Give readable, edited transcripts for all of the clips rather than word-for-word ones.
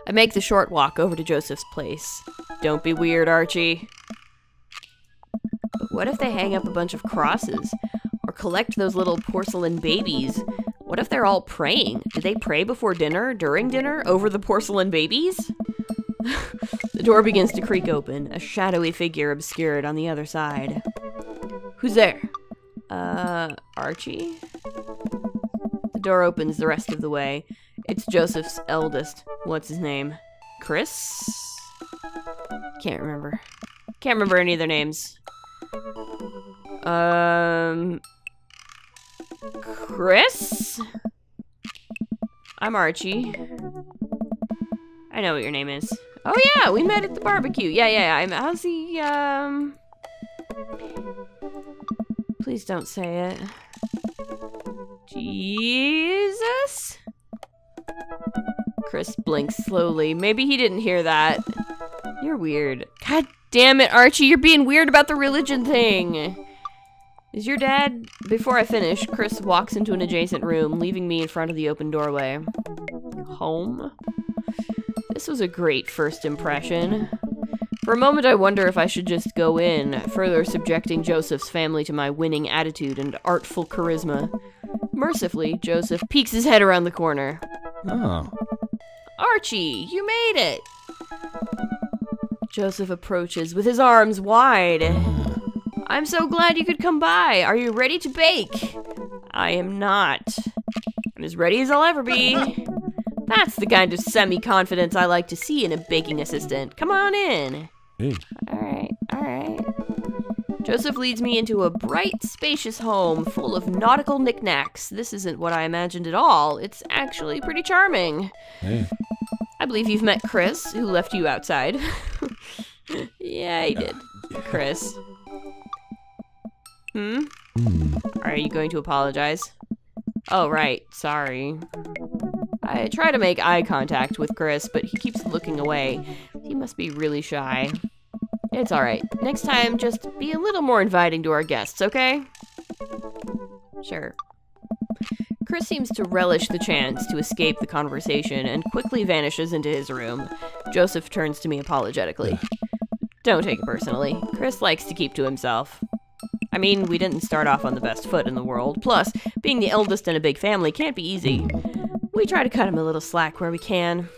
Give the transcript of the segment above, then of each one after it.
I make the short walk over to Joseph's place. Don't be weird, Archie. But what if they hang up a bunch of crosses? Or collect those little porcelain babies? What if they're all praying? Do they pray before dinner, during dinner, over the porcelain babies? The door begins to creak open, a shadowy figure obscured on the other side. Who's there? Archie? The door opens the rest of the way. It's Joseph's eldest. What's his name? Chris? Can't remember. Can't remember any of their names. Chris? I'm Archie. I know what your name is. Oh yeah, we met at the barbecue. Yeah. How's he, Please don't say it. Jesus? Chris blinks slowly. Maybe he didn't hear that. You're weird. God damn it, Archie, you're being weird about the religion thing. Is your dad? Before I finish, Chris walks into an adjacent room, leaving me in front of the open doorway. Home? This was a great first impression. For a moment, I wonder if I should just go in, further subjecting Joseph's family to my winning attitude and artful charisma. Mercifully, Joseph peeks his head around the corner. Oh. Archie, you made it! Joseph approaches with his arms wide. I'm so glad you could come by. Are you ready to bake? I am not. I'm as ready as I'll ever be. That's the kind of semi-confidence I like to see in a baking assistant. Come on in. Hey. All right. Joseph leads me into a bright, spacious home full of nautical knickknacks. This isn't what I imagined at all. It's actually pretty charming. Hey. I believe you've met Chris, who left you outside. Yeah, he did. Chris. Are you going to apologize? Oh, right. Sorry. I try to make eye contact with Chris, but he keeps looking away. He must be really shy. It's alright. Next time, just be a little more inviting to our guests, okay? Sure. Chris seems to relish the chance to escape the conversation and quickly vanishes into his room. Joseph turns to me apologetically. Don't take it personally. Chris likes to keep to himself. I mean, we didn't start off on the best foot in the world. Plus, being the eldest in a big family can't be easy. We try to cut him a little slack where we can.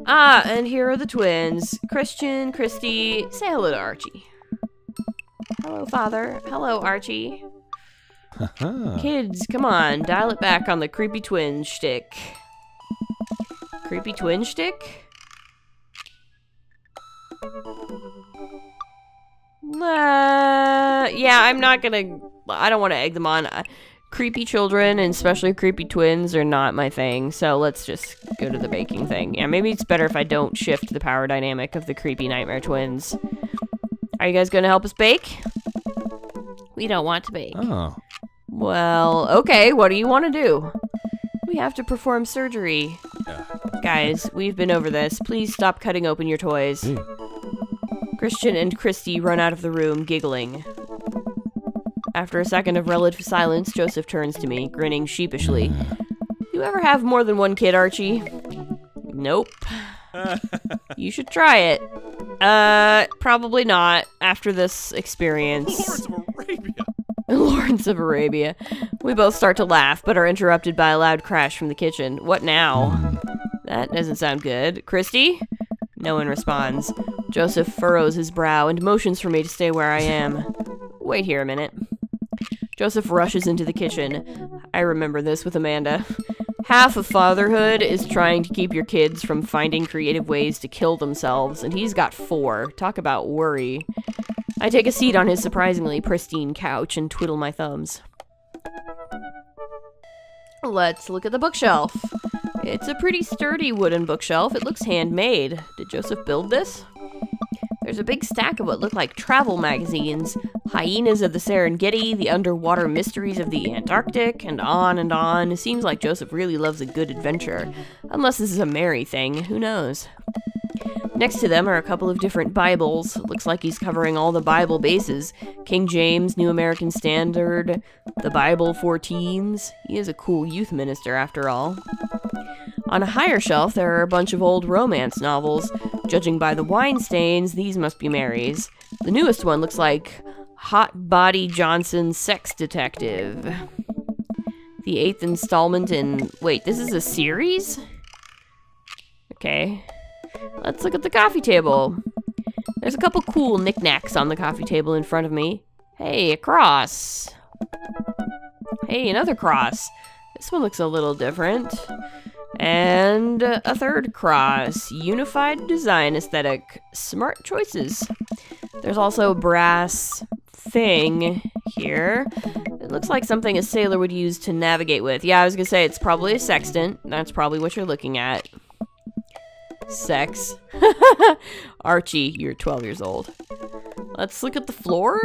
Ah, and here are the twins. Christian, Christy. Say hello to Archie. Hello, Father. Hello, Archie. Kids, come on. Dial it back on the creepy twin shtick. Creepy twin shtick? Yeah, I'm not gonna... I don't want to egg them on. Creepy children, and especially creepy twins, are not my thing, so let's just go to the baking thing. Yeah, maybe it's better if I don't shift the power dynamic of the creepy nightmare twins. Are you guys gonna help us bake? We don't want to bake. Oh. Well, okay, what do you want to do? We have to perform surgery. Guys, we've been over this. Please stop cutting open your toys. Hey. Christian and Christy run out of the room, giggling. After a second of relative silence, Joseph turns to me, grinning sheepishly. You ever have more than one kid, Archie? Nope. You should try it. Probably not, after this experience. Lawrence of Arabia! Lawrence of Arabia. We both start to laugh, but are interrupted by a loud crash from the kitchen. What now? That doesn't sound good. Christy? No one responds. Joseph furrows his brow and motions for me to stay where I am. Wait here a minute. Joseph rushes into the kitchen. I remember this with Amanda. Half of fatherhood is trying to keep your kids from finding creative ways to kill themselves, and he's got 4. Talk about worry. I take a seat on his surprisingly pristine couch and twiddle my thumbs. Let's look at the bookshelf. It's a pretty sturdy wooden bookshelf. It looks handmade. Did Joseph build this? There's a big stack of what look like travel magazines. Hyenas of the Serengeti, the underwater mysteries of the Antarctic, and on and on. It seems like Joseph really loves a good adventure. Unless this is a Mary thing, who knows? Next to them are a couple of different Bibles. Looks like he's covering all the Bible bases. King James, New American Standard, the Bible for teens. He is a cool youth minister after all. On a higher shelf, there are a bunch of old romance novels. Judging by the wine stains, these must be Mary's. The newest one looks like Hot Body Johnson Sex Detective. The 8th installment in... Wait, this is a series? Okay. Let's look at the coffee table. There's a couple cool knickknacks on the coffee table in front of me. Hey, a cross. Hey, another cross. This one looks a little different. And a third cross. Unified design aesthetic. Smart choices. There's also a brass thing here. It looks like something a sailor would use to navigate with. Yeah, I was gonna say it's probably a sextant. That's probably what you're looking at. Sex. Archie, you're 12 years old. Let's look at the floor.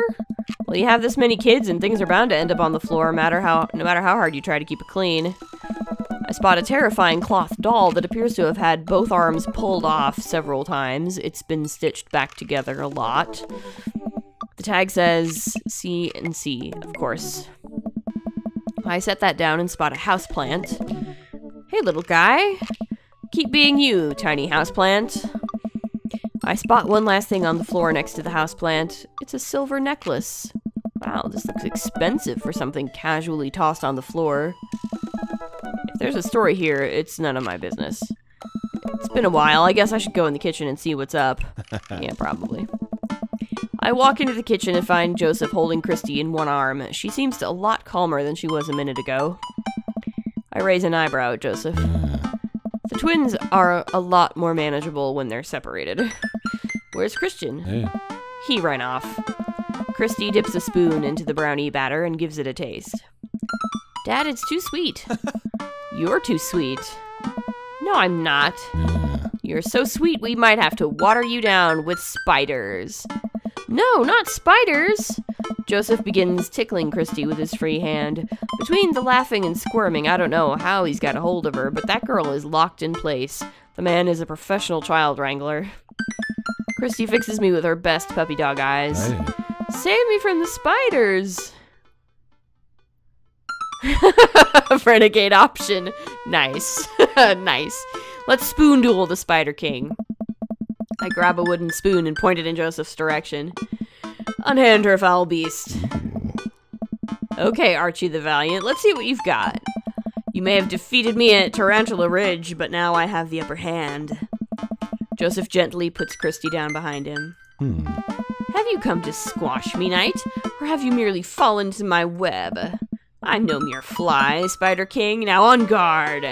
Well, you have this many kids and things are bound to end up on the floor no matter how hard you try to keep it clean. I spot a terrifying cloth doll that appears to have had both arms pulled off several times. It's been stitched back together a lot. The tag says C and C, of course. I set that down and spot a houseplant. Hey, little guy. Keep being you, tiny houseplant. I spot one last thing on the floor next to the houseplant. It's a silver necklace. Wow, this looks expensive for something casually tossed on the floor. If there's a story here, it's none of my business. It's been a while. I guess I should go in the kitchen and see what's up. Yeah, probably. I walk into the kitchen and find Joseph holding Christy in one arm. She seems a lot calmer than she was a minute ago. I raise an eyebrow at Joseph. The twins are a lot more manageable when they're separated. Where's Christian? Hey. He ran off. Christy dips a spoon into the brownie batter and gives it a taste. Dad, it's too sweet. You're too sweet. No, I'm not. You're so sweet we might have to water you down with spiders. No, not spiders. Joseph begins tickling Christy with his free hand. Between the laughing and squirming, I don't know how he's got a hold of her, but that girl is locked in place. The man is a professional child wrangler. Christy fixes me with her best puppy dog eyes. Hey. Save me from the spiders. Renegade option. Nice. Nice. Let's spoon duel the Spider King. I grab a wooden spoon and point it in Joseph's direction. Unhand her, foul beast. Okay, Archie the Valiant, let's see what you've got. You may have defeated me at Tarantula Ridge, but now I have the upper hand. Joseph gently puts Christy down behind him. Have you come to squash me, knight, or have you merely fallen into my web? I'm no mere fly, Spider King, now on guard.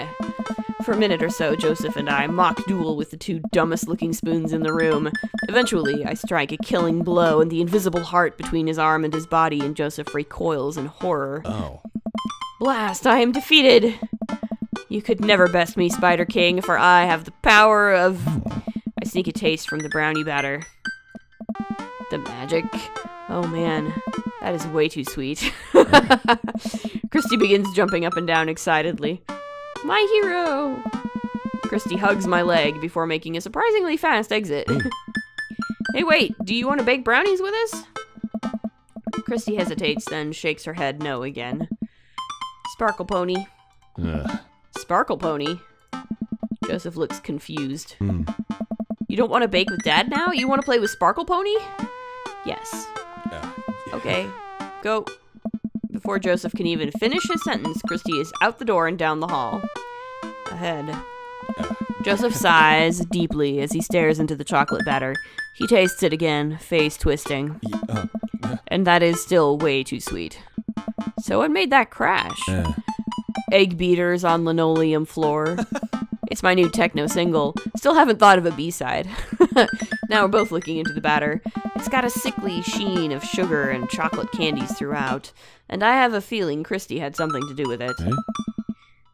For a minute or so, Joseph and I mock duel with the two dumbest-looking spoons in the room. Eventually, I strike a killing blow, and the invisible heart between his arm and his body, and Joseph recoils in horror. Oh. Blast, I am defeated! You could never best me, Spider King, for I have the power of... I sneak a taste from the brownie batter. The magic? Oh man, that is way too sweet. Christy begins jumping up and down excitedly. My hero! Christy hugs my leg before making a surprisingly fast exit. Hey, wait, do you want to bake brownies with us? Christy hesitates, then shakes her head no again. Sparkle Pony. Sparkle Pony? Joseph looks confused. You don't want to bake with Dad now? You want to play with Sparkle Pony? Yes. Yeah. Okay, go. Before Joseph can even finish his sentence, Christy is out the door and down the hall. Ahead. Joseph sighs deeply as he stares into the chocolate batter. He tastes it again, face twisting. And that is still way too sweet. So what made that crash? Egg beaters on linoleum floor. It's my new techno single. Still haven't thought of a B-side. Now we're both looking into the batter. It's got a sickly sheen of sugar and chocolate candies throughout. And I have a feeling Christy had something to do with it.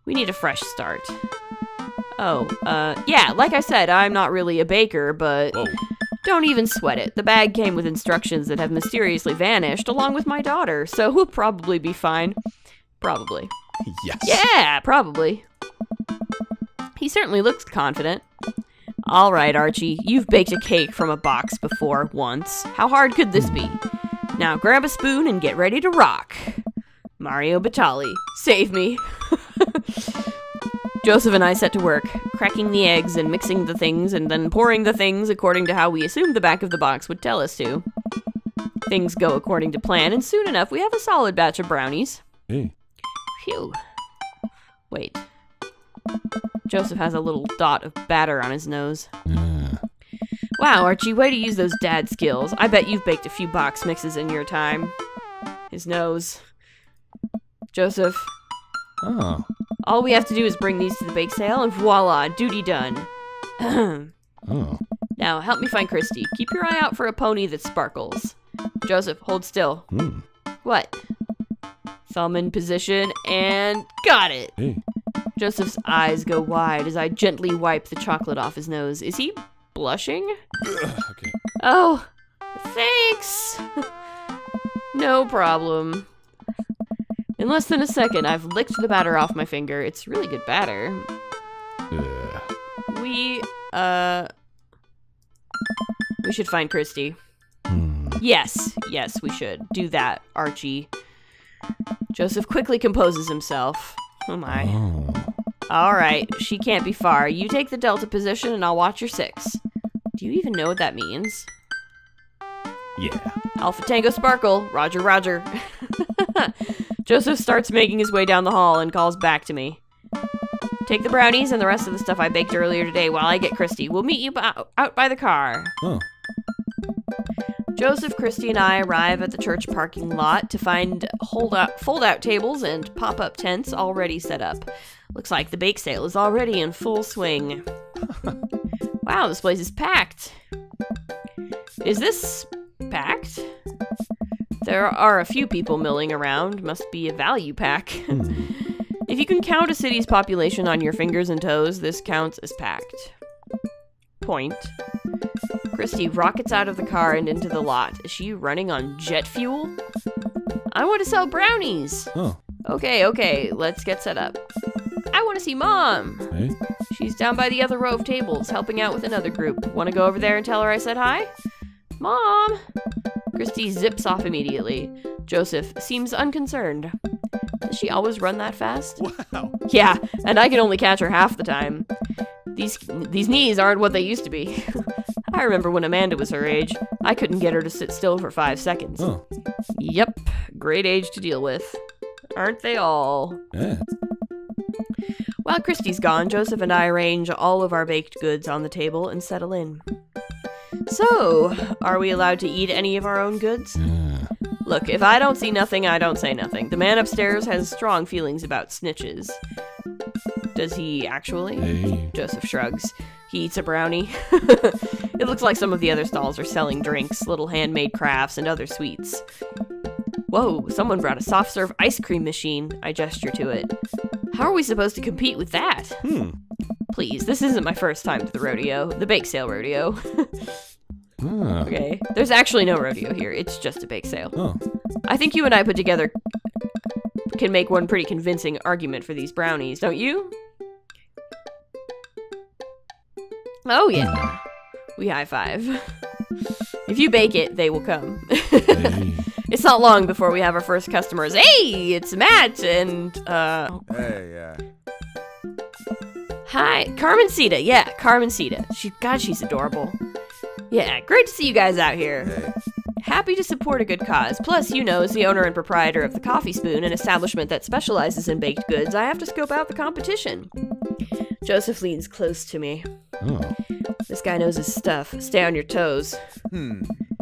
We need a fresh start. Oh, yeah, like I said, I'm not really a baker, but don't even sweat it. The bag came with instructions that have mysteriously vanished, along with my daughter, so we'll probably be fine. Probably. Yes. Yeah, probably. He certainly looks confident. All right, Archie, you've baked a cake from a box before once. How hard could this be? Now grab a spoon and get ready to rock. Mario Batali, save me. Joseph and I set to work, cracking the eggs and mixing the things and then pouring the things according to how we assumed the back of the box would tell us to. Things go according to plan, and soon enough we have a solid batch of brownies. Hey. Phew. Wait. Joseph has a little dot of batter on his nose. Wow, Archie, way to use those dad skills. I bet you've baked a few box mixes in your time. His nose. Joseph. Oh. All we have to do is bring these to the bake sale, and voila, duty done. Oh. Now, help me find Christy. Keep your eye out for a pony that sparkles. Joseph, hold still. What? Thumb in position, and got it! Hey. Joseph's eyes go wide as I gently wipe the chocolate off his nose. Is he blushing? Okay. Oh, thanks! No problem. In less than a second, I've licked the batter off my finger. It's really good batter. We should find Christy. Yes, we should. Do that, Archie. Joseph quickly composes himself. Oh my. Oh. Alright, she can't be far. You take the delta position and I'll watch your 6. Do you even know what that means? Yeah. Alpha Tango Sparkle. Roger, roger. Joseph starts making his way down the hall and calls back to me. Take the brownies and the rest of the stuff I baked earlier today while I get Christy. We'll meet you out by the car. Oh. Joseph, Christy, and I arrive at the church parking lot to find fold-out tables and pop-up tents already set up. Looks like the bake sale is already in full swing. Wow, this place is packed. Is this packed? There are a few people milling around. Must be a value pack. If you can count a city's population on your fingers and toes, this counts as packed. Point. Christy rockets out of the car and into the lot. Is she running on jet fuel? I want to sell brownies. Oh. Okay, let's get set up. I want to see Mom. Hey. She's down by the other row of tables, helping out with another group. Want to go over there and tell her I said hi? Mom! Christy zips off immediately. Joseph seems unconcerned. Does she always run that fast? Wow. Yeah, and I can only catch her half the time. These knees aren't what they used to be. I remember when Amanda was her age. I couldn't get her to sit still for 5 seconds. Oh. Yep, great age to deal with. Aren't they all? Yeah. While Christy's gone, Joseph and I arrange all of our baked goods on the table and settle in. So, are we allowed to eat any of our own goods? Look, if I don't see nothing, I don't say nothing. The man upstairs has strong feelings about snitches. Does he actually? Hey. Joseph shrugs. He eats a brownie. It looks like some of the other stalls are selling drinks, little handmade crafts, and other sweets. Whoa, someone brought a soft serve ice cream machine. I gesture to it. How are we supposed to compete with that? Please, this isn't my first time to the rodeo. The bake sale rodeo. Okay, there's actually no rodeo here. It's just a bake sale. Oh. I think you and I put together can make one pretty convincing argument for these brownies, don't you? Oh yeah. We high five. If you bake it, they will come. Hey. It's not long before we have our first customers. Hey, it's Matt and Hey, yeah. Hi, Carmen Cita. Yeah, Carmen Cita. She's adorable. Yeah, great to see you guys out here. Hey. Happy to support a good cause. Plus, as the owner and proprietor of the Coffee Spoon, an establishment that specializes in baked goods, I have to scope out the competition. Joseph leans close to me. Oh. This guy knows his stuff. Stay on your toes.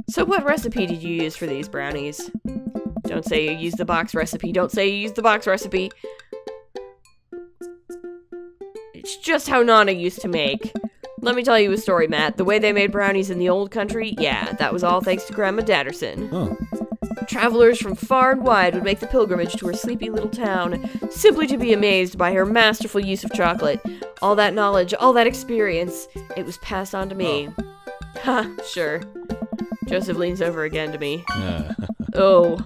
So what recipe did you use for these brownies? Don't say you used the box recipe. Don't say you used the box recipe. It's just how Nana used to make. Let me tell you a story, Matt. The way they made brownies in the old country, yeah, that was all thanks to Grandma Dadderson. Oh. Travelers from far and wide would make the pilgrimage to her sleepy little town, simply to be amazed by her masterful use of chocolate. All that knowledge, all that experience, it was passed on to me. Ha, sure. Joseph leans over again to me. Oh.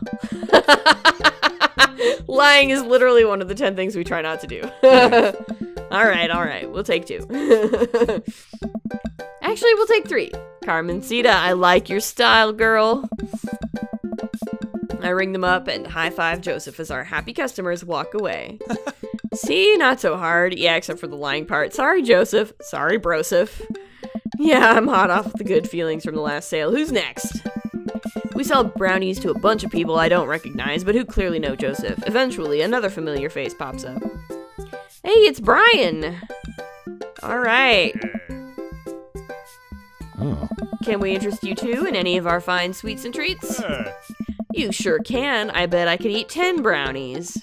Lying is literally one of the 10 things we try not to do. All right, we'll take 2. Actually, we'll take 3. Carmencita, I like your style, girl. I ring them up and high-five Joseph as our happy customers walk away. See, not so hard. Yeah, except for the lying part. Sorry, Joseph. Sorry, Broseph. Yeah, I'm hot off the good feelings from the last sale. Who's next? We sell brownies to a bunch of people I don't recognize, but who clearly know Joseph. Eventually, another familiar face pops up. Hey, it's Brian! Alright. Oh. Can we interest you too in any of our fine sweets and treats? You sure can. I bet I could eat 10 brownies.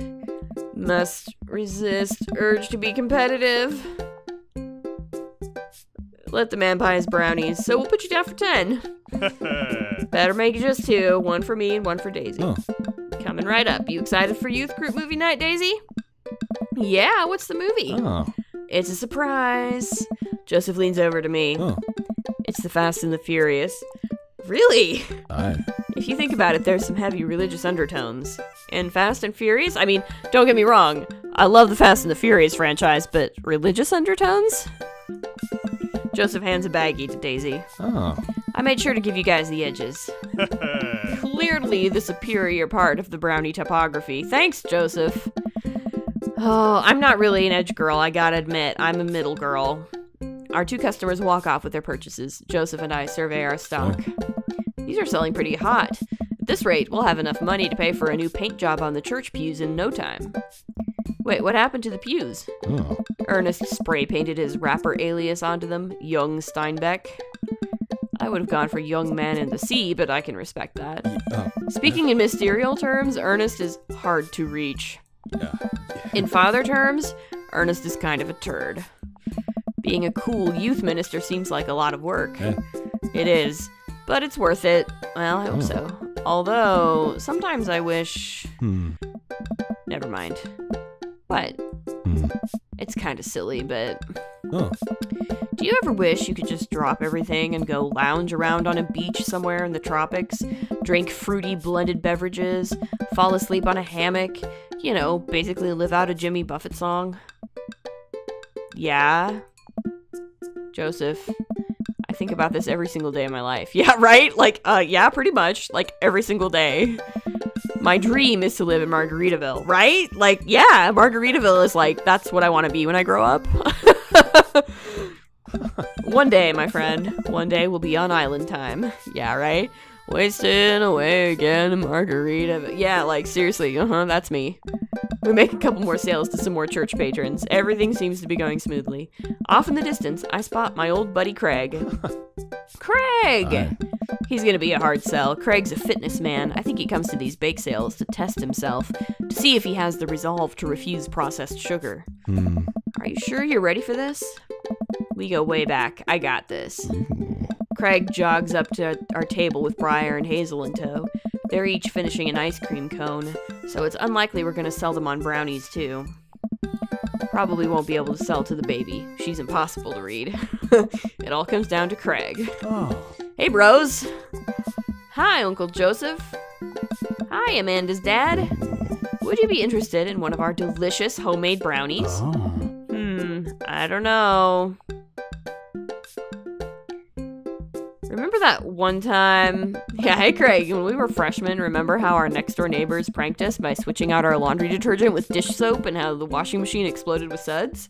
Must resist urge to be competitive. Let the man buy his brownies, so we'll put you down for 10. Better make it just 2, 1 for me and 1 for Daisy. Oh. Coming right up. You excited for youth group movie night, Daisy? Yeah, what's the movie? Oh. It's a surprise. Joseph leans over to me. Oh. It's The Fast and the Furious. Really? Aye. If you think about it, there's some heavy religious undertones. In Fast and Furious? I mean, don't get me wrong. I love the Fast and the Furious franchise, but religious undertones? Joseph hands a baggie to Daisy. Oh. I made sure to give you guys the edges. Clearly the superior part of the brownie topography. Thanks, Joseph. Oh, I'm not really an edge girl, I gotta admit. I'm a middle girl. Our 2 customers walk off with their purchases. Joseph and I survey our stock. These are selling pretty hot. At this rate, we'll have enough money to pay for a new paint job on the church pews in no time. Wait, what happened to the pews? Oh. Ernest spray painted his rapper alias onto them, Young Steinbeck. I would have gone for Young Man in the Sea, but I can respect that. Oh. Speaking in ministerial terms, Ernest is hard to reach. Yeah. In father terms, Ernest is kind of a turd. Being a cool youth minister seems like a lot of work. Eh. It is, but it's worth it. Well, I hope so. Although, sometimes I wish... Never mind. What? It's kind of silly, but... Oh. Do you ever wish you could just drop everything and go lounge around on a beach somewhere in the tropics, drink fruity blended beverages, fall asleep on a hammock, you know, basically live out a Jimmy Buffett song? Yeah? Joseph, I think about this every single day of my life. Yeah, right? Like, yeah, pretty much. Like, every single day. My dream is to live in Margaritaville, right? Like, yeah, Margaritaville is like, that's what I want to be when I grow up. One day, my friend. One day we'll be on island time. Yeah, right? Wasting away again in Margaritaville. Yeah, like, seriously, that's me. We make a couple more sales to some more church patrons. Everything seems to be going smoothly. Off in the distance, I spot my old buddy Craig. Craig! Aye. He's gonna be a hard sell. Craig's a fitness man. I think he comes to these bake sales to test himself, to see if he has the resolve to refuse processed sugar. Are you sure you're ready for this? We go way back. I got this. Craig jogs up to our table with Briar and Hazel in tow. They're each finishing an ice cream cone, so it's unlikely we're gonna sell them on brownies too. Probably won't be able to sell to the baby. She's impossible to read. It all comes down to Craig. Oh. Hey, bros. Hi, Uncle Joseph. Hi, Amanda's dad. Would you be interested in one of our delicious homemade brownies? Oh. I don't know. Remember that one time? Yeah, hey Craig, when we were freshmen, remember how our next door neighbors pranked us by switching out our laundry detergent with dish soap and how the washing machine exploded with suds?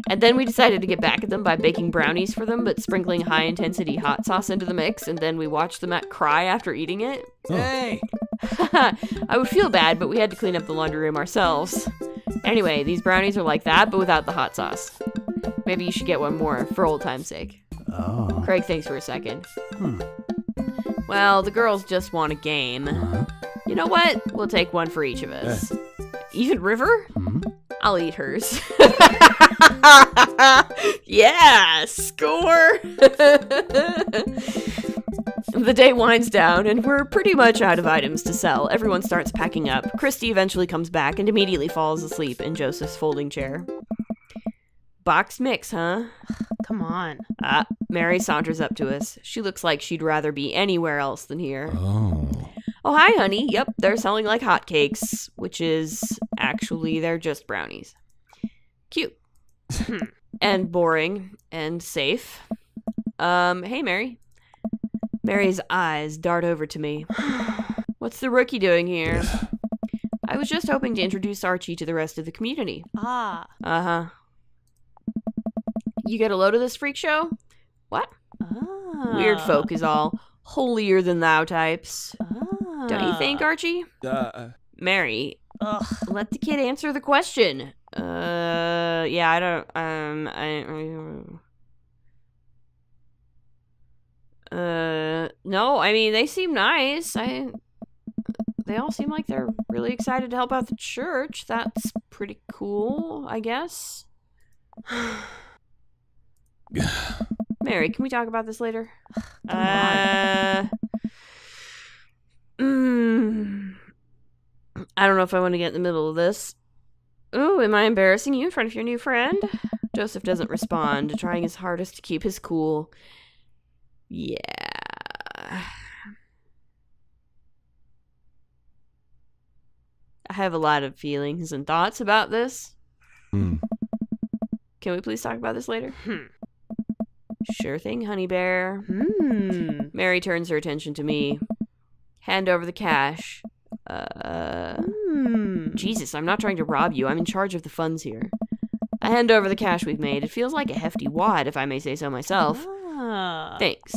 And then we decided to get back at them by baking brownies for them, but sprinkling high-intensity hot sauce into the mix, and then we watched them cry after eating it. Oh. Hey! I would feel bad, but we had to clean up the laundry room ourselves. Anyway, these brownies are like that, but without the hot sauce. Maybe you should get one more, for old time's sake. Oh. Craig thinks for a second. Well, the girls just want a game. You know what? We'll take one for each of us. Even River? I'll eat hers. Yeah, score! The day winds down, and we're pretty much out of items to sell. Everyone starts packing up. Christy eventually comes back and immediately falls asleep in Joseph's folding chair. Boxed mix, huh? Come on. Mary saunters up to us. She looks like she'd rather be anywhere else than here. Oh. Oh, hi, honey. Yep, they're selling like hotcakes, which is actually they're just brownies. Cute. And boring and safe. Hey, Mary. Mary's eyes dart over to me. What's the rookie doing here? I was just hoping to introduce Archie to the rest of the community. Ah. Uh-huh. You get a load of this freak show? What? Ah. Weird folk is all. Holier than thou types. Ah. Don't you think, Archie? Mary, Ugh. let the kid answer the question. Yeah, I don't, no, I mean, they seem nice. They all seem like they're really excited to help out the church. That's pretty cool, I guess. Mary, can we talk about this later? I don't know if I want to get in the middle of this. Ooh, am I embarrassing you in front of your new friend? Joseph doesn't respond, trying his hardest to keep his cool. Yeah. I have a lot of feelings and thoughts about this. Can we please talk about this later? Sure thing, honey bear. Mary turns her attention to me. Hand over the cash. Jesus, I'm not trying to rob you. I'm in charge of the funds here. I hand over the cash we've made. It feels like a hefty wad, if I may say so myself. Ah. Thanks.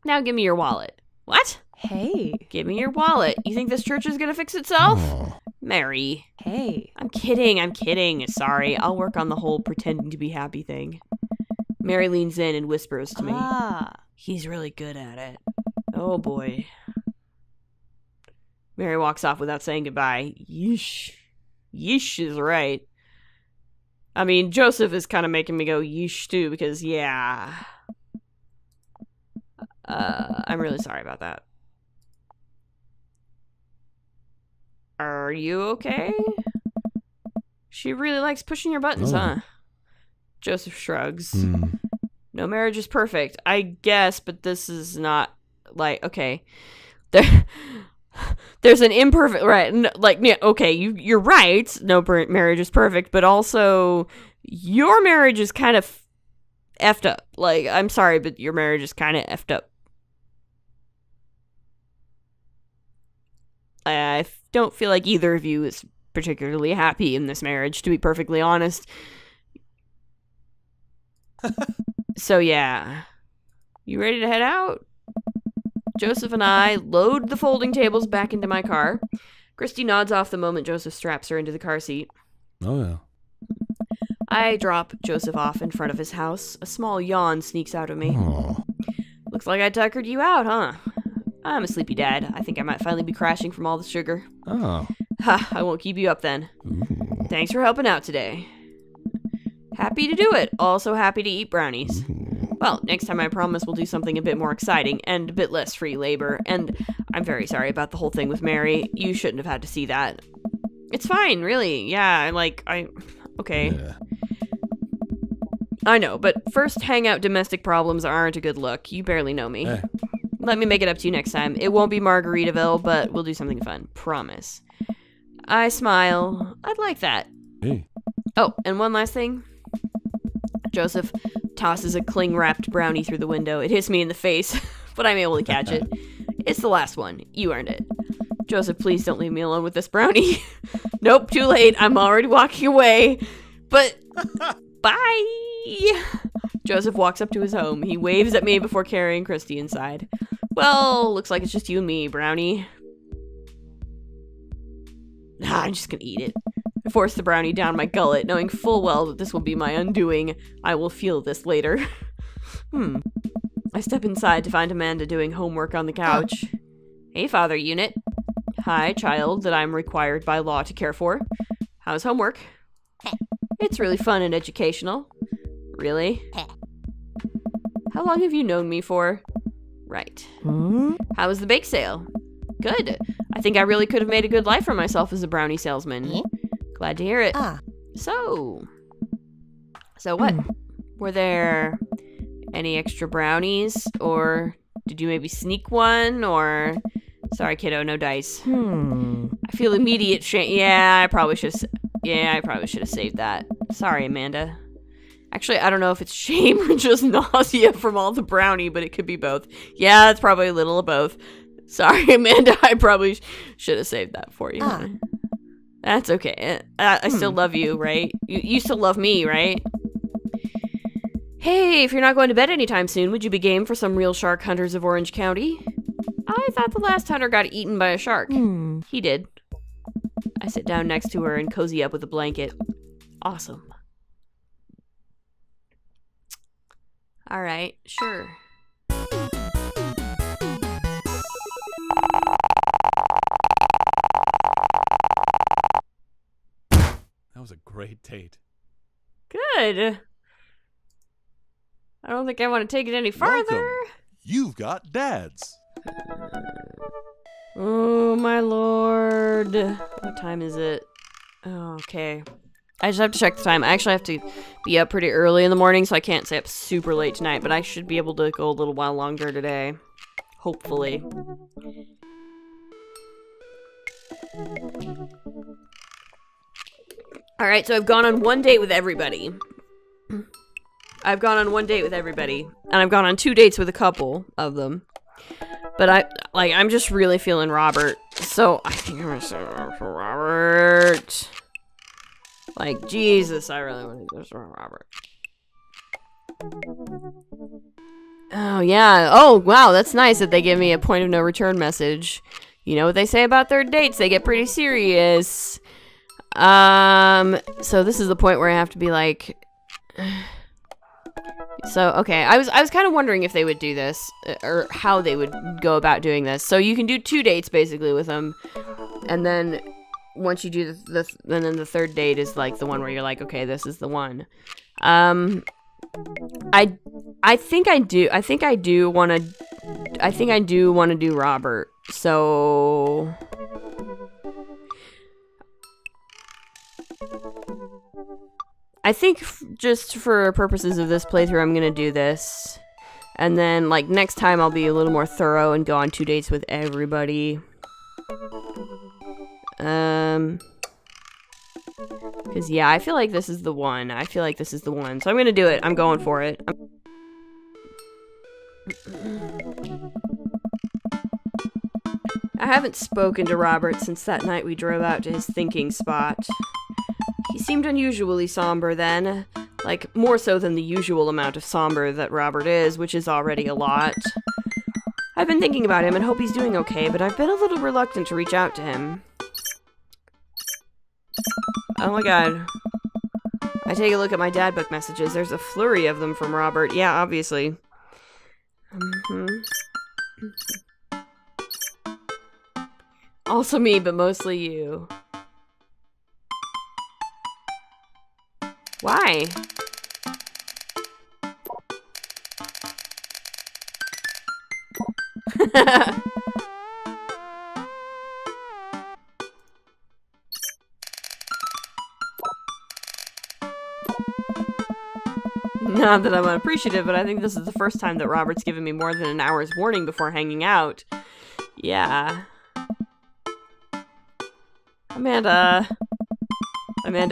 Now give me your wallet. What? Hey. Give me your wallet. You think this church is gonna fix itself? Oh. Mary. Hey. I'm kidding. Sorry, I'll work on the whole pretending to be happy thing. Mary leans in and whispers to me. Ah. He's really good at it. Oh boy. Mary walks off without saying goodbye. Yeesh. Yeesh is right. I mean, Joseph is kind of making me go yeesh too, because yeah. I'm really sorry about that. Are you okay? She really likes pushing your buttons, huh? Joseph shrugs. No marriage is perfect, I guess, but this is not, like, okay. There's an imperfect, right, like, yeah, okay, you're right, no marriage is perfect, but also, your marriage is kind of effed up. Like, I'm sorry, but your marriage is kind of effed up. I don't feel like either of you is particularly happy in this marriage, to be perfectly honest. So yeah. You ready to head out? Joseph and I load the folding tables back into my car. Christy nods off the moment Joseph straps her into the car seat. Oh, yeah. I drop Joseph off in front of his house. A small yawn sneaks out of me. Oh. Looks like I tuckered you out, huh? I'm a sleepy dad. I think I might finally be crashing from all the sugar. Oh. Ha, I won't keep you up then. Ooh. Thanks for helping out today. Happy to do it. Also happy to eat brownies. Well, next time I promise we'll do something a bit more exciting and a bit less free labor. And I'm very sorry about the whole thing with Mary. You shouldn't have had to see that. It's fine, really. Yeah, okay. Yeah. I know, but first hangout domestic problems aren't a good look. You barely know me. Hey. Let me make it up to you next time. It won't be Margaritaville, but we'll do something fun. Promise. I smile. I'd like that. Hey. Oh, and one last thing. Joseph tosses a cling-wrapped brownie through the window. It hits me in the face, but I'm able to catch it. It's the last one. You earned it. Joseph, please don't leave me alone with this brownie. Nope, too late. I'm already walking away. But, bye! Joseph walks up to his home. He waves at me before carrying Christy inside. Well, looks like it's just you and me, brownie. I'm just gonna eat it. I force the brownie down my gullet, knowing full well that this will be my undoing. I will feel this later. I step inside to find Amanda doing homework on the couch. Hey, Father Unit. Hi, child that I'm required by law to care for. How's homework? It's really fun and educational. Really? How long have you known me for? Right. How was the bake sale? Good. I think I really could have made a good life for myself as a brownie salesman. Glad to hear it. So what? Were there any extra brownies? Or did you maybe sneak one? Or... Sorry, kiddo, no dice. I feel immediate shame. Yeah, I probably should have saved that. Sorry, Amanda. Actually, I don't know if it's shame or just nausea from all the brownie, but it could be both. Yeah, it's probably a little of both. Sorry, Amanda. I probably should have saved that for you. That's okay. I still love you, right? You still love me, right? Hey, if you're not going to bed anytime soon, would you be game for some real shark hunters of Orange County? I thought the last hunter got eaten by a shark. He did. I sit down next to her and cozy up with a blanket. Awesome. All right, sure. That was a great date. Good. I don't think I want to take it any farther. Welcome. You've got dads. Oh, my lord. What time is it? Oh, okay. I just have to check the time. I actually have to be up pretty early in the morning, so I can't stay up super late tonight, but I should be able to go a little while longer today. Hopefully. Alright, so I've gone on one date with everybody. And I've gone on 2 dates with a couple of them. But I'm just really feeling Robert. So I think I'm gonna say Robert. Like, Jesus, I really want to do this for Robert. Oh, yeah. Oh, wow, that's nice that they give me a point of no return message. You know what they say about third dates? They get pretty serious. So this is the point where I have to be like... So, okay, I was kind of wondering if they would do this, or how they would go about doing this. So you can do 2 dates, basically, with them, and then... Once you do and then the third date is like the one where you're like, okay, this is the one. I think I do want to do Robert. So I think just for purposes of this playthrough, I'm gonna do this, and then like next time I'll be a little more thorough and go on 2 dates with everybody. Because, yeah, I feel like this is the one. So I'm gonna do it. I'm going for it. I haven't spoken to Robert since that night we drove out to his thinking spot. He seemed unusually somber then. Like, more so than the usual amount of somber that Robert is, which is already a lot. I've been thinking about him and hope he's doing okay, but I've been a little reluctant to reach out to him. Oh my god. I take a look at my dad book messages. There's a flurry of them from Robert. Yeah, obviously. Also me, but mostly you. Why? Not that I'm unappreciative, but I think this is the first time that Robert's given me more than an hour's warning before hanging out. Yeah. Amanda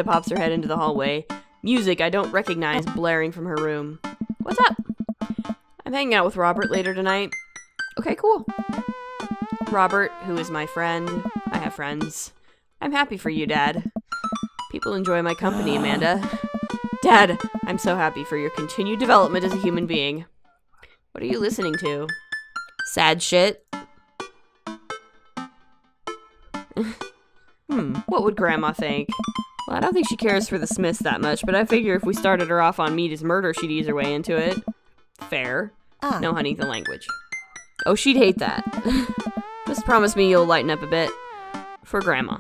pops her head into the hallway. Music I don't recognize blaring from her room. What's up? I'm hanging out with Robert later tonight. Okay, cool. Robert, who is my friend. I have friends. I'm happy for you, Dad. People enjoy my company, Amanda. Dad, I'm so happy for your continued development as a human being. What are you listening to? Sad shit? What would Grandma think? Well, I don't think she cares for the Smiths that much, but I figure if we started her off on meat as murder, she'd ease her way into it. Fair. No, honey, the language. Oh, she'd hate that. Just promise me you'll lighten up a bit. For Grandma.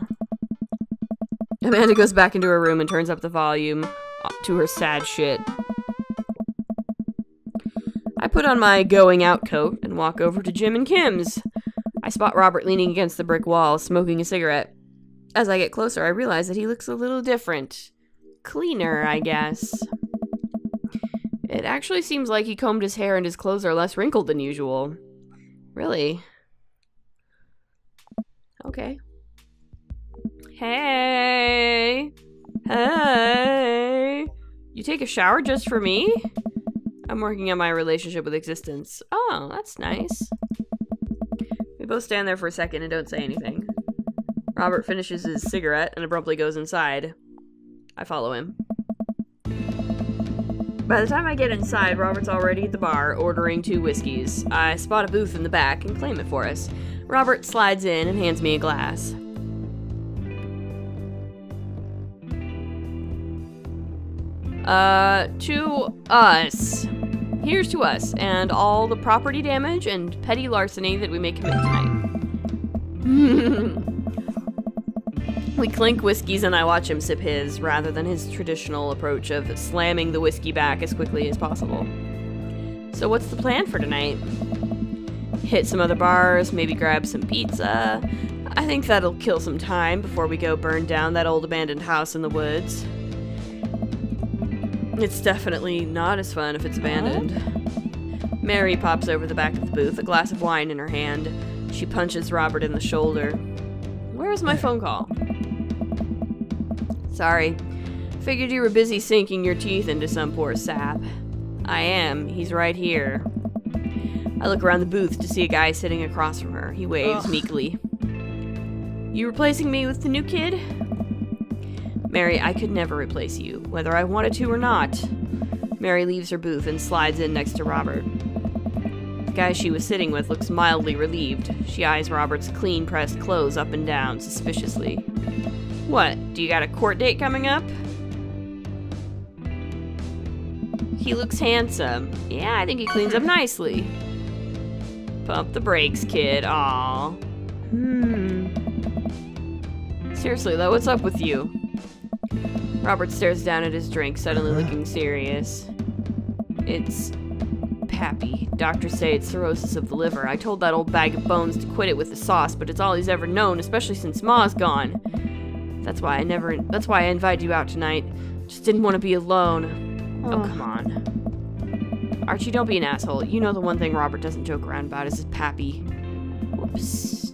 Amanda goes back into her room and turns up the volume to her sad shit. I put on my going out coat and walk over to Jim and Kim's. I spot Robert leaning against the brick wall, smoking a cigarette. As I get closer, I realize that he looks a little different. Cleaner, I guess. It actually seems like he combed his hair and his clothes are less wrinkled than usual. Really? Okay. Hey! Hey! You take a shower just for me? I'm working on my relationship with existence. Oh, that's nice. We both stand there for a second and don't say anything. Robert finishes his cigarette and abruptly goes inside. I follow him. By the time I get inside, Robert's already at the bar, ordering 2 whiskeys. I spot a booth in the back and claim it for us. Robert slides in and hands me a glass. To us. Here's to us, and all the property damage and petty larceny that we may commit tonight. We clink whiskeys and I watch him sip his, rather than his traditional approach of slamming the whiskey back as quickly as possible. So what's the plan for tonight? Hit some other bars, maybe grab some pizza. I think that'll kill some time before we go burn down that old abandoned house in the woods. It's definitely not as fun if it's abandoned. Mary pops over the back of the booth, a glass of wine in her hand. She punches Robert in the shoulder. Where's my phone call? Sorry. Figured you were busy sinking your teeth into some poor sap. I am. He's right here. I look around the booth to see a guy sitting across from her. He waves meekly. You replacing me with the new kid? Mary, I could never replace you, whether I wanted to or not. Mary leaves her booth and slides in next to Robert. The guy she was sitting with looks mildly relieved. She eyes Robert's clean-pressed clothes up and down suspiciously. What, do you got a court date coming up? He looks handsome. Yeah, I think he cleans up nicely. Pump the brakes, kid. Aw. Seriously, though, what's up with you? Robert stares down at his drink, suddenly looking serious. It's Pappy. Doctors say it's cirrhosis of the liver. I told that old bag of bones to quit it with the sauce, but it's all he's ever known, especially since Ma's gone. That's why I invited you out tonight. Just didn't want to be alone. Oh, come on. Archie, don't be an asshole. You know the one thing Robert doesn't joke around about is his Pappy. Whoops.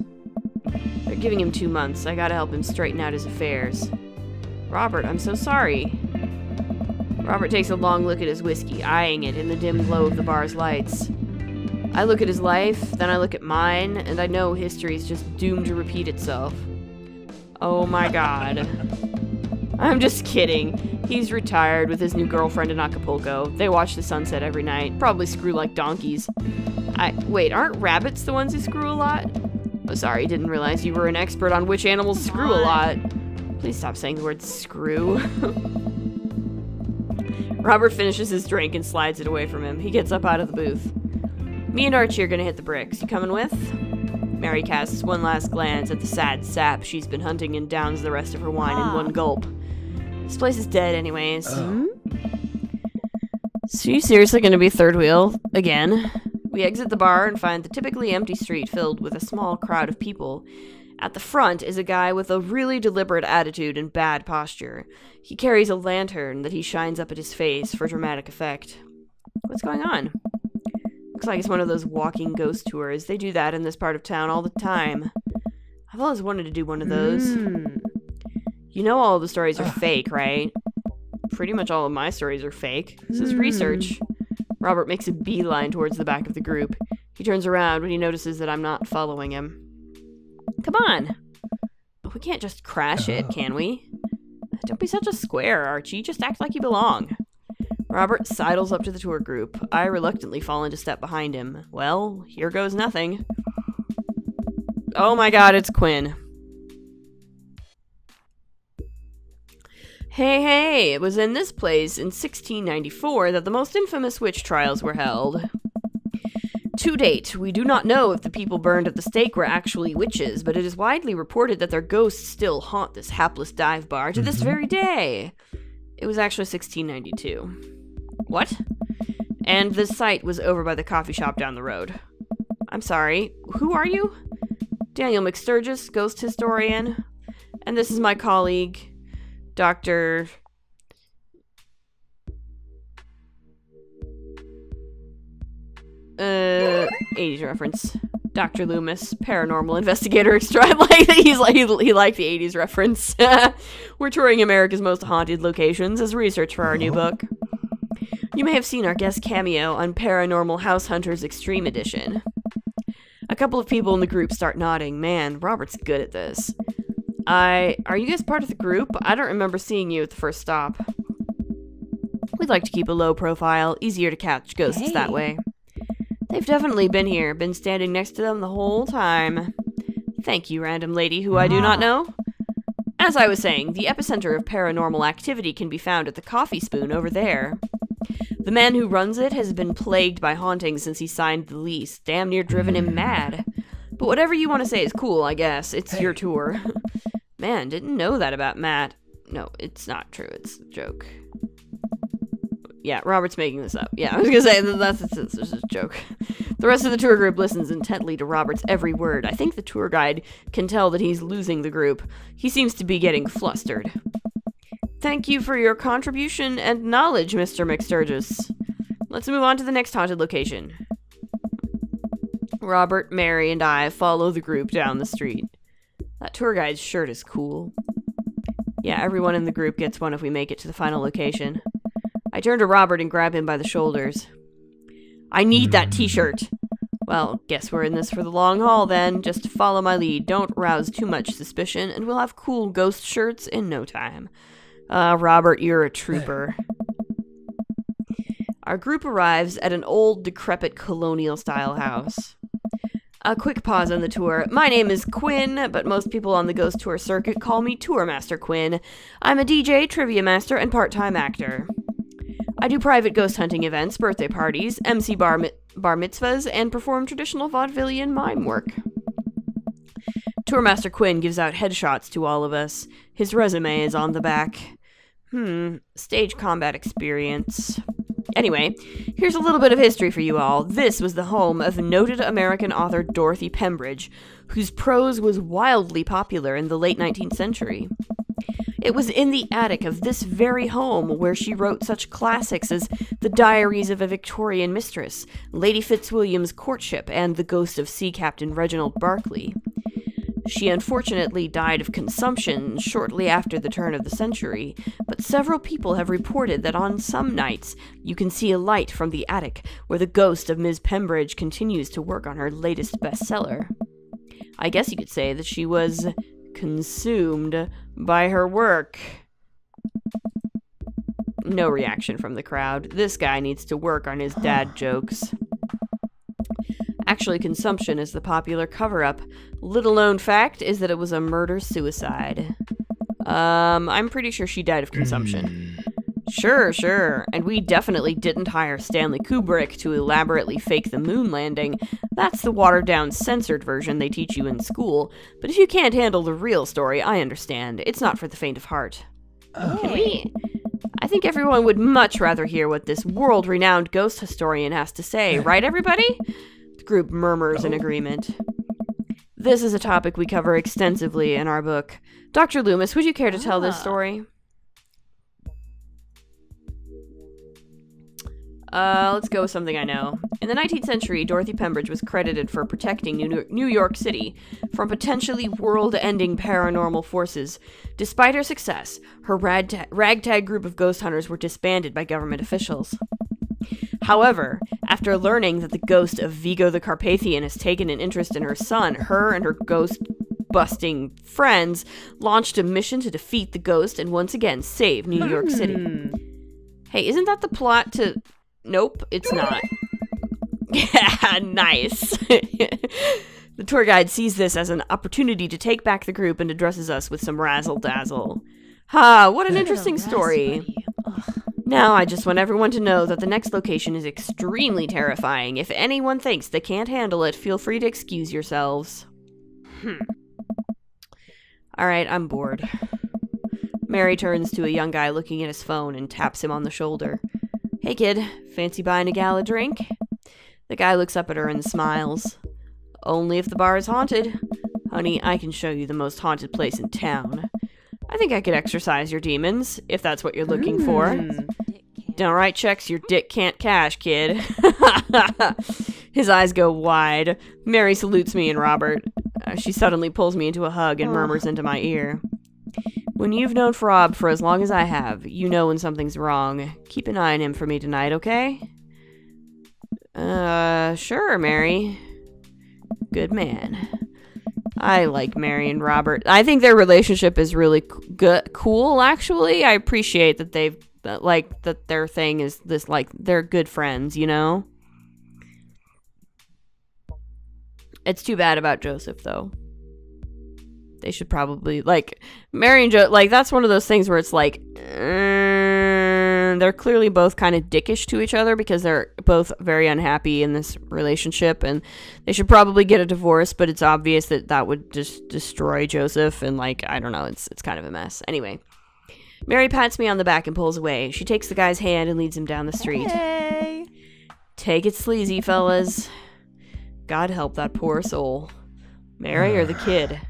They're giving him 2 months. I gotta help him straighten out his affairs. Robert, I'm so sorry. Robert takes a long look at his whiskey, eyeing it in the dim glow of the bar's lights. I look at his life, then I look at mine, and I know history's just doomed to repeat itself. Oh my god. I'm just kidding. He's retired with his new girlfriend in Acapulco. They watch the sunset every night, probably screw like donkeys. Wait, aren't rabbits the ones who screw a lot? Oh, sorry, didn't realize you were an expert on which animals screw a lot. Please stop saying the word screw. Robert finishes his drink and slides it away from him. He gets up out of the booth. Me and Archie are gonna hit the bricks. You coming with? Mary casts one last glance at the sad sap she's been hunting and downs the rest of her wine in one gulp. This place is dead anyways. So you seriously gonna be third wheel again? We exit the bar and find the typically empty street filled with a small crowd of people. At the front is a guy with a really deliberate attitude and bad posture. He carries a lantern that he shines up at his face for dramatic effect. What's going on? Looks like it's one of those walking ghost tours. They do that in this part of town all the time. I've always wanted to do one of those. You know all the stories are fake, right? Pretty much all of my stories are fake. This is research. Robert makes a beeline towards the back of the group. He turns around when he notices that I'm not following him. Come on. We can't just crash it, can we? Don't be such a square, Archie. Just act like you belong. Robert sidles up to the tour group. I reluctantly fall into step behind him. Well, here goes nothing. Oh my god, it's Quinn. Hey, it was in this place in 1694 that the most infamous witch trials were held. To date, we do not know if the people burned at the stake were actually witches, but it is widely reported that their ghosts still haunt this hapless dive bar to this very day. It was actually 1692. What? And the site was over by the coffee shop down the road. I'm sorry, who are you? Daniel McSturgis, ghost historian. And this is my colleague, Dr. 80s reference. Dr. Loomis, paranormal investigator extra. He liked the 80s reference. We're touring America's most haunted locations as research for our new book. You may have seen our guest cameo on Paranormal House Hunters Extreme Edition. A couple of people in the group start nodding. Man, Robert's good at this. Are you guys part of the group? I don't remember seeing you at the first stop. We'd like to keep a low profile, easier to catch ghosts that way. They've definitely been here, been standing next to them the whole time. Thank you, random lady who I do not know. As I was saying, the epicenter of paranormal activity can be found at the Coffee Spoon over there. The man who runs it has been plagued by hauntings since he signed the lease, damn near driven him mad. But whatever you want to say is cool, I guess. It's your tour. Man, didn't know that about Matt. No, it's not true. It's a joke. Yeah, Robert's making this up. Yeah, I was gonna say, that's just a joke. The rest of the tour group listens intently to Robert's every word. I think the tour guide can tell that he's losing the group. He seems to be getting flustered. Thank you for your contribution and knowledge, Mr. McSturgis. Let's move on to the next haunted location. Robert, Mary, and I follow the group down the street. That tour guide's shirt is cool. Yeah, everyone in the group gets one if we make it to the final location. I turn to Robert and grab him by the shoulders. I need that t-shirt. Well, guess we're in this for the long haul then. Just follow my lead. Don't rouse too much suspicion, and we'll have cool ghost shirts in no time. Robert, you're a trooper. Our group arrives at an old, decrepit colonial-style house. A quick pause on the tour. My name is Quinn, but most people on the ghost tour circuit call me Tour Master Quinn. I'm a DJ, trivia master, and part-time actor. I do private ghost hunting events, birthday parties, MC bar mitzvahs, and perform traditional vaudevillian mime work. Tour Master Quinn gives out headshots to all of us. His resume is on the back. Stage combat experience. Anyway, here's a little bit of history for you all. This was the home of noted American author Dorothy Pembridge, whose prose was wildly popular in the late 19th century. It was in the attic of this very home where she wrote such classics as The Diaries of a Victorian Mistress, Lady Fitzwilliam's Courtship, and The Ghost of Sea Captain Reginald Barclay. She unfortunately died of consumption shortly after the turn of the century, but several people have reported that on some nights you can see a light from the attic where the ghost of Ms. Pembridge continues to work on her latest bestseller. I guess you could say that she was consumed by her work. No reaction from the crowd. This guy needs to work on his dad jokes. Actually, consumption is the popular cover-up. Little known fact is that it was a murder-suicide. I'm pretty sure she died of consumption. Sure. And we definitely didn't hire Stanley Kubrick to elaborately fake the moon landing. That's the watered-down, censored version they teach you in school. But if you can't handle the real story, I understand. It's not for the faint of heart. Can we? I think everyone would much rather hear what this world-renowned ghost historian has to say, right, everybody? The group murmurs in agreement. This is a topic we cover extensively in our book. Dr. Loomis, would you care to tell this story? Let's go with something I know. In the 19th century, Dorothy Pembridge was credited for protecting New York City from potentially world-ending paranormal forces. Despite her success, her ragtag group of ghost hunters were disbanded by government officials. However, after learning that the ghost of Vigo the Carpathian has taken an interest in her son, her and her ghost-busting friends launched a mission to defeat the ghost and once again save New York City. Hey, isn't that the plot to... Nope, it's not. Yeah, nice. The tour guide sees this as an opportunity to take back the group and addresses us with some razzle-dazzle. Ha, what an interesting story. Now I just want everyone to know that the next location is extremely terrifying. If anyone thinks they can't handle it, feel free to excuse yourselves. Alright, I'm bored. Mary turns to a young guy looking at his phone and taps him on the shoulder. Hey kid, fancy buying a gal a drink? The guy looks up at her and smiles. Only if the bar is haunted. Honey, I can show you the most haunted place in town. I think I could exorcise your demons, if that's what you're looking for. Don't write checks your dick can't cash, kid. His eyes go wide. Mary salutes me and Robert. She suddenly pulls me into a hug and murmurs into my ear. When you've known Frob for as long as I have, you know when something's wrong. Keep an eye on him for me tonight, okay? Sure, Mary. Good man. I like Mary and Robert. I think their relationship is really cool, actually. I appreciate that that their thing is this, like, they're good friends, you know? It's too bad about Joseph, though. They should probably, like, Mary and Joe, like, that's one of those things where it's like, they're clearly both kind of dickish to each other because they're both very unhappy in this relationship, and they should probably get a divorce, but it's obvious that that would just destroy Joseph, and, like, I don't know, it's kind of a mess. Anyway, Mary pats me on the back and pulls away. She takes the guy's hand and leads him down the street. Hey. Take it sleazy, fellas. God help that poor soul. Mary or the kid?